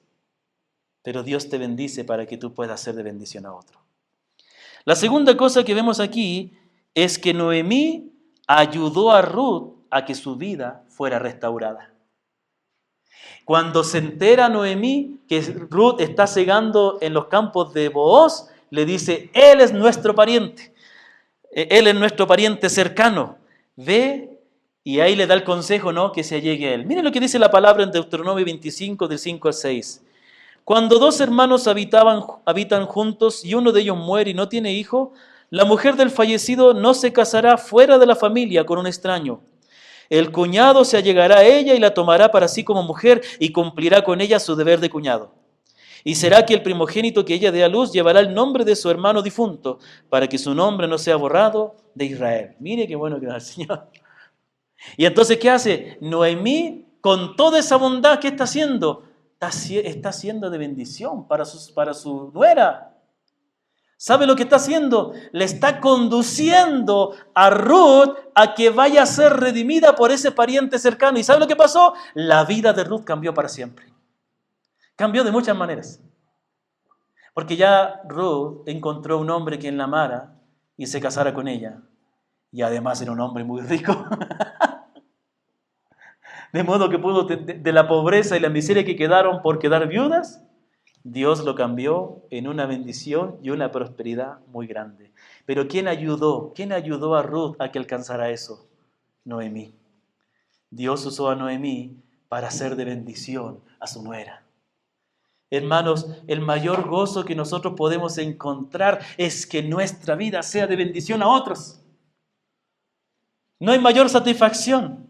Pero Dios te bendice para que tú puedas ser de bendición a otro. La segunda cosa que vemos aquí es que Noemí ayudó a Ruth a que su vida fuera restaurada. Cuando se entera Noemí que Ruth está segando en los campos de Booz, le dice, él es nuestro pariente, él es nuestro pariente cercano. Ve, y ahí le da el consejo, ¿no?, que se allegue a él. Miren lo que dice la palabra en Deuteronomio 25, del 5 al 6. Cuando dos hermanos habitan juntos y uno de ellos muere y no tiene hijo, la mujer del fallecido no se casará fuera de la familia con un extraño. El cuñado se allegará a ella y la tomará para sí como mujer y cumplirá con ella su deber de cuñado. Y será que el primogénito que ella dé a luz llevará el nombre de su hermano difunto, para que su nombre no sea borrado de Israel. Mire qué bueno que da el Señor. Y entonces, ¿qué hace? Noemí, con toda esa bondad, ¿qué está haciendo? Está haciendo de bendición para su nuera. ¿Sabe lo que está haciendo? Le está conduciendo a Ruth a que vaya a ser redimida por ese pariente cercano. ¿Y sabe lo que pasó? La vida de Ruth cambió para siempre. Cambió de muchas maneras. Porque ya Ruth encontró un hombre quien la amara y se casara con ella. Y además era un hombre muy rico. De modo que pudo, de la pobreza y la miseria que quedaron por quedar viudas, Dios lo cambió en una bendición y una prosperidad muy grande. Pero ¿quién ayudó? ¿Quién ayudó a Ruth a que alcanzara eso? Noemí. Dios usó a Noemí para ser de bendición a su nuera. Hermanos, el mayor gozo que nosotros podemos encontrar es que nuestra vida sea de bendición a otros. No hay mayor satisfacción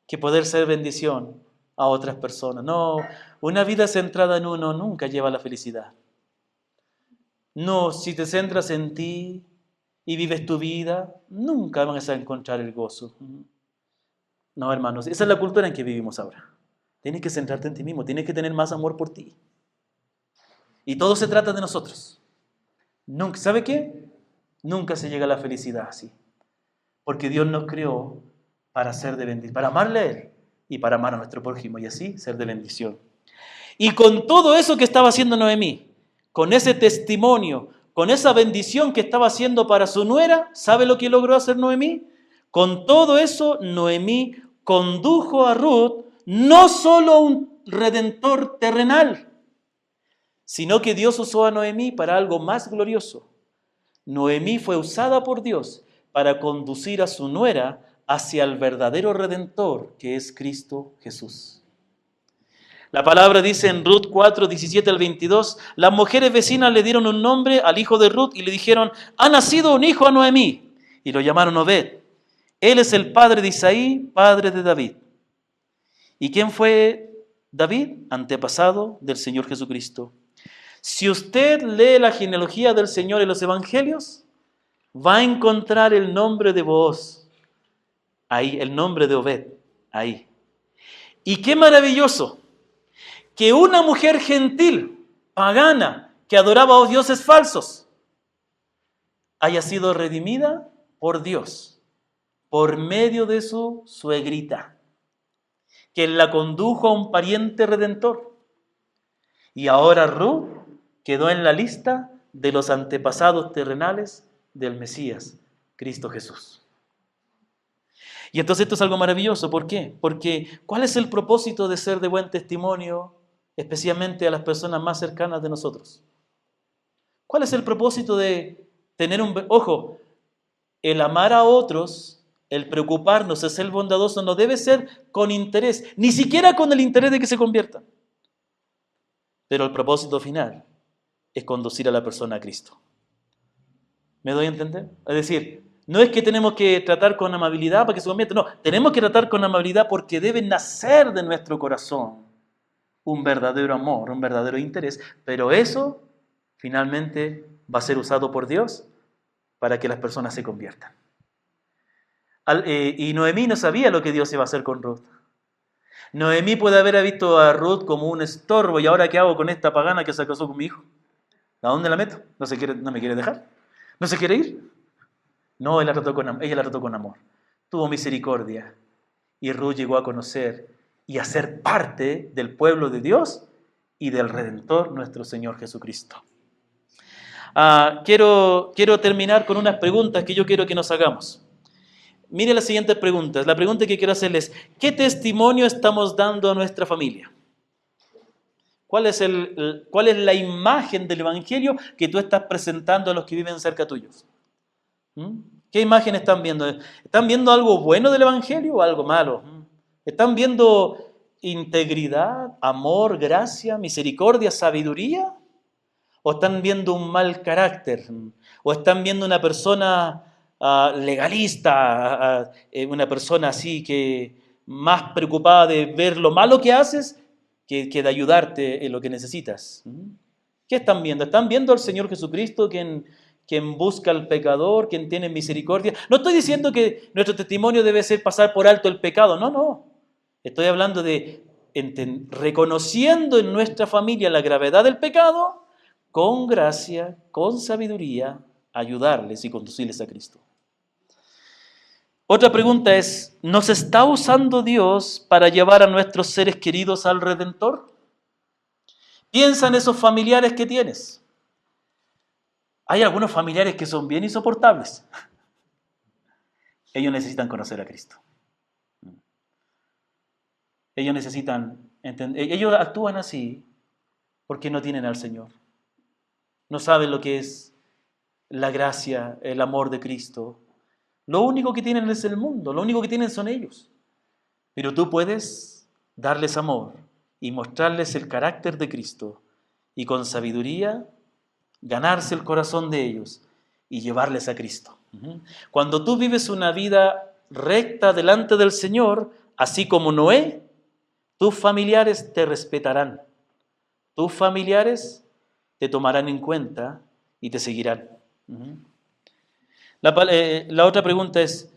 que poder ser bendición a otras personas. No, una vida centrada en uno nunca lleva a la felicidad. No, si te centras en ti y vives tu vida, nunca vas a encontrar el gozo. No, hermanos, esa es la cultura en que vivimos ahora. Tienes que centrarte en ti mismo, tienes que tener más amor por ti. Y todo se trata de nosotros. Nunca, ¿sabe qué? Nunca se llega a la felicidad así. Porque Dios nos creó para ser de bendición, para amarle a Él y para amar a nuestro prójimo y así ser de bendición. Y con todo eso que estaba haciendo Noemí, con ese testimonio, con esa bendición que estaba haciendo para su nuera, ¿sabe lo que logró hacer Noemí? Con todo eso, Noemí condujo a Ruth no solo a un redentor terrenal, sino que Dios usó a Noemí para algo más glorioso. Noemí fue usada por Dios para conducir a su nuera hacia el verdadero Redentor, que es Cristo Jesús. La palabra dice en Ruth 4, 17 al 22, las mujeres vecinas le dieron un nombre al hijo de Ruth y le dijeron, ha nacido un hijo a Noemí, y lo llamaron Obed. Él es el padre de Isaí, padre de David. ¿Y quién fue David? Antepasado del Señor Jesucristo. Si usted lee la genealogía del Señor en los evangelios, va a encontrar el nombre de Booz, ahí, el nombre de Obed, ahí. Y qué maravilloso que una mujer gentil, pagana, que adoraba a los dioses falsos, haya sido redimida por Dios, por medio de su suegrita, que la condujo a un pariente redentor. Y ahora Ruth quedó en la lista de los antepasados terrenales del Mesías, Cristo Jesús. Y entonces esto es algo maravilloso. ¿Por qué? Porque ¿cuál es el propósito de ser de buen testimonio, especialmente a las personas más cercanas de nosotros? ¿Cuál es el propósito de tener ojo, el amar a otros, el preocuparnos, el ser bondadoso, no debe ser con interés, ni siquiera con el interés de que se conviertan. pero el propósito final es conducir a la persona a Cristo. ¿Me doy a entender? Es decir, no es que tenemos que tratar con amabilidad para que se convierta, no, tenemos que tratar con amabilidad porque debe nacer de nuestro corazón un verdadero amor, un verdadero interés, pero eso finalmente va a ser usado por Dios para que las personas se conviertan. Y Noemí no sabía lo que Dios iba a hacer con Ruth. Noemí puede haber visto a Ruth como un estorbo, y ahora ¿qué hago con esta pagana que se casó con mi hijo? ¿A dónde la meto? No me quiere dejar. ¿No se quiere ir? No, ella la trató con amor. Tuvo misericordia. Y Ruth llegó a conocer y a ser parte del pueblo de Dios y del Redentor, nuestro Señor Jesucristo. Quiero terminar con unas preguntas que yo quiero que nos hagamos. Mire las siguientes preguntas. La pregunta que quiero hacerles: ¿qué testimonio estamos dando a nuestra familia? ¿Cuál es la imagen del Evangelio que tú estás presentando a los que viven cerca tuyos? ¿Qué imagen están viendo? ¿Están viendo algo bueno del Evangelio o algo malo? ¿Están viendo integridad, amor, gracia, misericordia, sabiduría? ¿O están viendo un mal carácter? ¿O están viendo una persona legalista, una persona así que más preocupada de ver lo malo que haces que de ayudarte en lo que necesitas? ¿Qué están viendo? ¿Están viendo al Señor Jesucristo, quien busca al pecador, quien tiene misericordia? No estoy diciendo que nuestro testimonio debe ser pasar por alto el pecado, no. Estoy hablando de reconociendo en nuestra familia la gravedad del pecado, con gracia, con sabiduría, ayudarles y conducirles a Cristo. Otra pregunta es: ¿nos está usando Dios para llevar a nuestros seres queridos al Redentor? Piensa en esos familiares que tienes. Hay algunos familiares que son bien insoportables. Ellos necesitan conocer a Cristo. Ellos necesitan entender. Ellos actúan así porque no tienen al Señor. No saben lo que es la gracia, el amor de Cristo. Lo único que tienen es el mundo, lo único que tienen son ellos. Pero tú puedes darles amor y mostrarles el carácter de Cristo y con sabiduría ganarse el corazón de ellos y llevarles a Cristo. Cuando tú vives una vida recta delante del Señor, así como Noé, tus familiares te respetarán. Tus familiares te tomarán en cuenta y te seguirán. La otra pregunta es: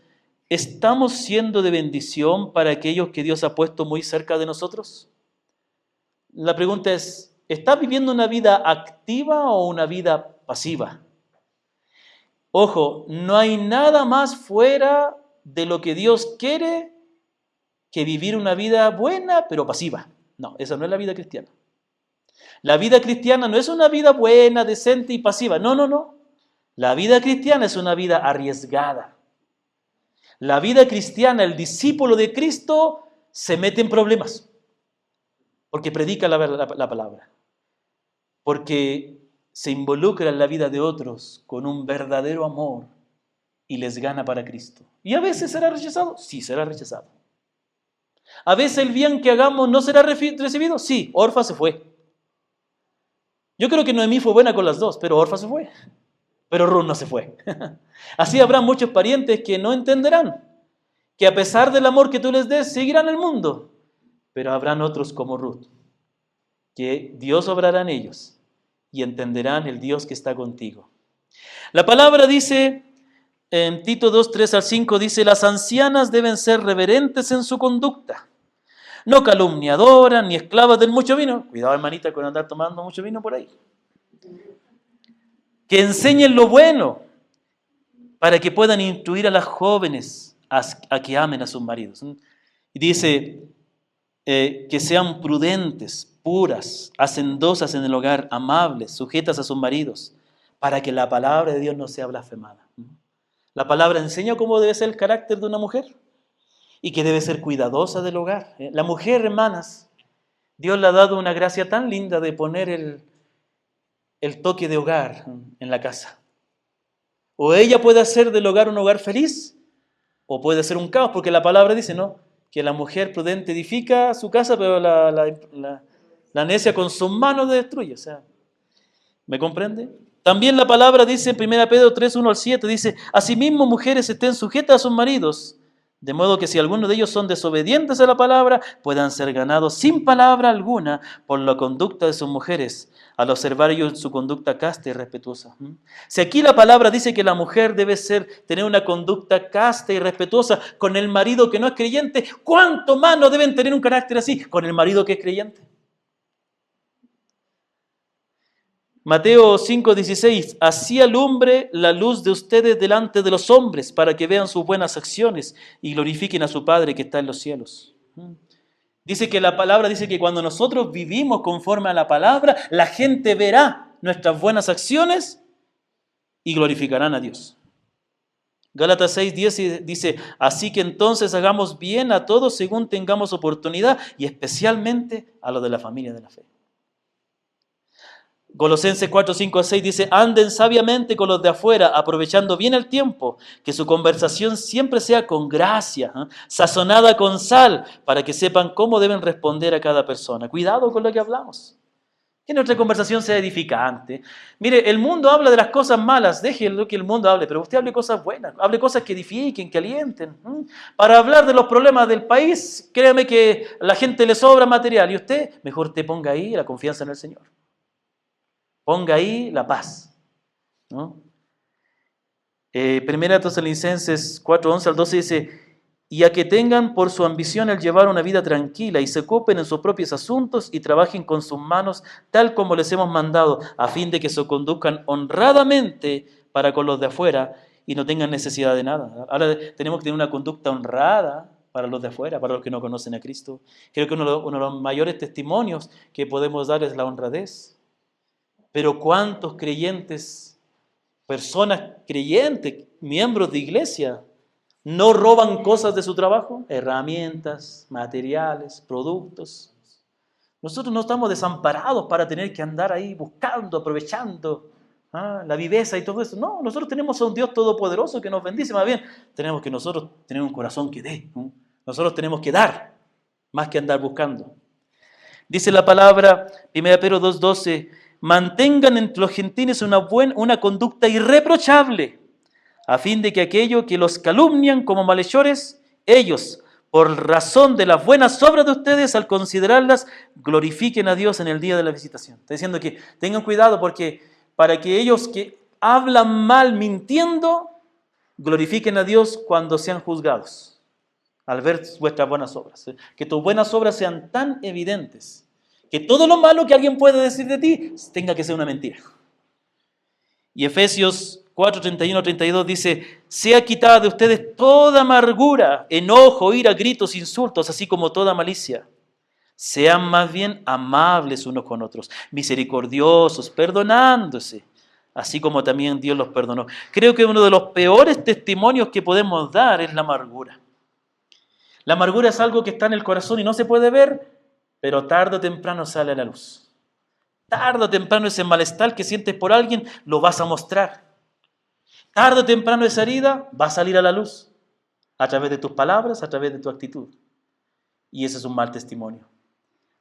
¿estamos siendo de bendición para aquellos que Dios ha puesto muy cerca de nosotros? La pregunta es: ¿estás viviendo una vida activa o una vida pasiva? Ojo, no hay nada más fuera de lo que Dios quiere que vivir una vida buena pero pasiva. No, esa no es la vida cristiana. La vida cristiana no es una vida buena, decente y pasiva. No. La vida cristiana es una vida arriesgada. La vida cristiana, el discípulo de Cristo, se mete en problemas porque predica la palabra, porque se involucra en la vida de otros con un verdadero amor y les gana para Cristo. ¿Y a veces será rechazado? Sí, será rechazado. ¿A veces el bien que hagamos no será recibido? Sí, Orfa se fue. Yo creo que Noemí fue buena con las dos, pero Orfa se fue. Pero Ruth no se fue. Así habrá muchos parientes que no entenderán, que a pesar del amor que tú les des, seguirán el mundo. Pero habrán otros como Ruth, que Dios obrará en ellos y entenderán el Dios que está contigo. La palabra dice, en Tito 2, 3-5, dice: las ancianas deben ser reverentes en su conducta, no calumniadoras ni esclavas del mucho vino. Cuidado, hermanita, con andar tomando mucho vino por ahí. Que enseñen lo bueno para que puedan instruir a las jóvenes a que amen a sus maridos. Y dice que sean prudentes, puras, hacendosas en el hogar, amables, sujetas a sus maridos, para que la palabra de Dios no sea blasfemada. La palabra enseña cómo debe ser el carácter de una mujer y que debe ser cuidadosa del hogar. La mujer, hermanas, Dios le ha dado una gracia tan linda de poner el toque de hogar en la casa. O ella puede hacer del hogar un hogar feliz, o puede ser un caos, porque la palabra dice, ¿no?, que la mujer prudente edifica su casa, pero la La necia con sus manos destruye. O sea, ¿me comprende? También la palabra dice en 1 Pedro 3, 1 al 7, dice, asimismo mujeres estén sujetas a sus maridos, de modo que si alguno de ellos son desobedientes a la palabra, puedan ser ganados sin palabra alguna por la conducta de sus mujeres, al observar ellos su conducta casta y respetuosa. Si aquí la palabra dice que la mujer debe tener una conducta casta y respetuosa con el marido que no es creyente, ¿cuánto más no deben tener un carácter así con el marido que es creyente? Mateo 5:16, así alumbre la luz de ustedes delante de los hombres, para que vean sus buenas acciones y glorifiquen a su Padre que está en los cielos. Dice que la palabra dice que cuando nosotros vivimos conforme a la palabra, la gente verá nuestras buenas acciones y glorificarán a Dios. Gálatas 6:10 dice, así que entonces hagamos bien a todos según tengamos oportunidad y especialmente a los de la familia de la fe. Colosenses 4:5-6 dice, anden sabiamente con los de afuera, aprovechando bien el tiempo, que su conversación siempre sea con gracia, sazonada con sal, para que sepan cómo deben responder a cada persona. Cuidado con lo que hablamos. Que nuestra conversación sea edificante. Mire, el mundo habla de las cosas malas, déjelo que el mundo hable, pero usted hable cosas buenas, hable cosas que edifiquen, que alienten. Para hablar de los problemas del país, créame que a la gente le sobra material, y usted, mejor te ponga ahí la confianza en el Señor. Ponga ahí la paz, ¿no? Primera Tesalonicenses 4:11 al 12 dice, y a que tengan por su ambición el llevar una vida tranquila y se ocupen en sus propios asuntos y trabajen con sus manos tal como les hemos mandado, a fin de que se conduzcan honradamente para con los de afuera y no tengan necesidad de nada. Ahora tenemos que tener una conducta honrada para los de afuera, para los que no conocen a Cristo. Creo que uno de los mayores testimonios que podemos dar es la honradez. Pero ¿cuántos creyentes, personas creyentes, miembros de iglesia, no roban cosas de su trabajo? Herramientas, materiales, productos. Nosotros no estamos desamparados para tener que andar ahí buscando, aprovechando la viveza y todo eso. No, nosotros tenemos a un Dios todopoderoso que nos bendice. Más bien, tenemos que nosotros tener un corazón que dé. Nosotros tenemos que dar, más que andar buscando. Dice la palabra, 1 Pedro 2:12, mantengan entre los gentiles una conducta irreprochable, a fin de que aquellos que los calumnian como malhechores, ellos, por razón de las buenas obras de ustedes, al considerarlas, glorifiquen a Dios en el día de la visitación. Está diciendo que tengan cuidado porque para que ellos que hablan mal mintiendo, glorifiquen a Dios cuando sean juzgados, al ver vuestras buenas obras. Que tus buenas obras sean tan evidentes que todo lo malo que alguien puede decir de ti tenga que ser una mentira. Y Efesios 4:31-32 dice, sea quitada de ustedes toda amargura, enojo, ira, gritos, insultos, así como toda malicia. Sean más bien amables unos con otros, misericordiosos, perdonándose, así como también Dios los perdonó. Creo que uno de los peores testimonios que podemos dar es la amargura. La amargura es algo que está en el corazón y no se puede ver, pero tarde o temprano sale a la luz. Tarde o temprano ese malestar que sientes por alguien lo vas a mostrar. Tarde o temprano esa herida va a salir a la luz a través de tus palabras, a través de tu actitud. Y ese es un mal testimonio.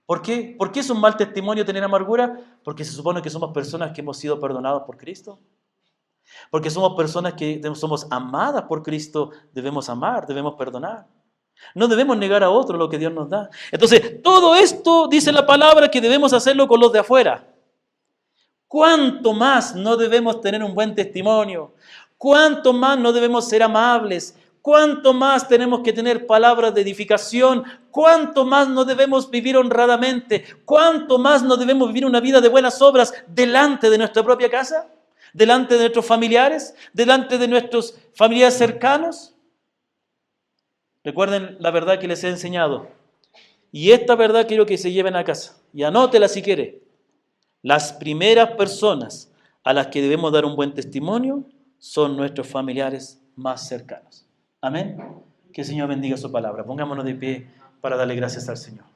¿Por qué? ¿Por qué es un mal testimonio tener amargura? Porque se supone que somos personas que hemos sido perdonados por Cristo. Porque somos personas que somos amadas por Cristo, debemos amar, debemos perdonar. No debemos negar a otro lo que Dios nos da. Entonces, todo esto dice la palabra que debemos hacerlo con los de afuera. ¿Cuánto más no debemos tener un buen testimonio? ¿Cuánto más no debemos ser amables? ¿Cuánto más tenemos que tener palabras de edificación? ¿Cuánto más no debemos vivir honradamente? ¿Cuánto más no debemos vivir una vida de buenas obras delante de nuestra propia casa? ¿Delante de nuestros familiares? ¿Delante de nuestros familiares cercanos? Recuerden la verdad que les he enseñado. Y esta verdad quiero que se lleven a casa. Y anótela si quiere. Las primeras personas a las que debemos dar un buen testimonio son nuestros familiares más cercanos. Amén. Que el Señor bendiga su palabra. Pongámonos de pie para darle gracias al Señor.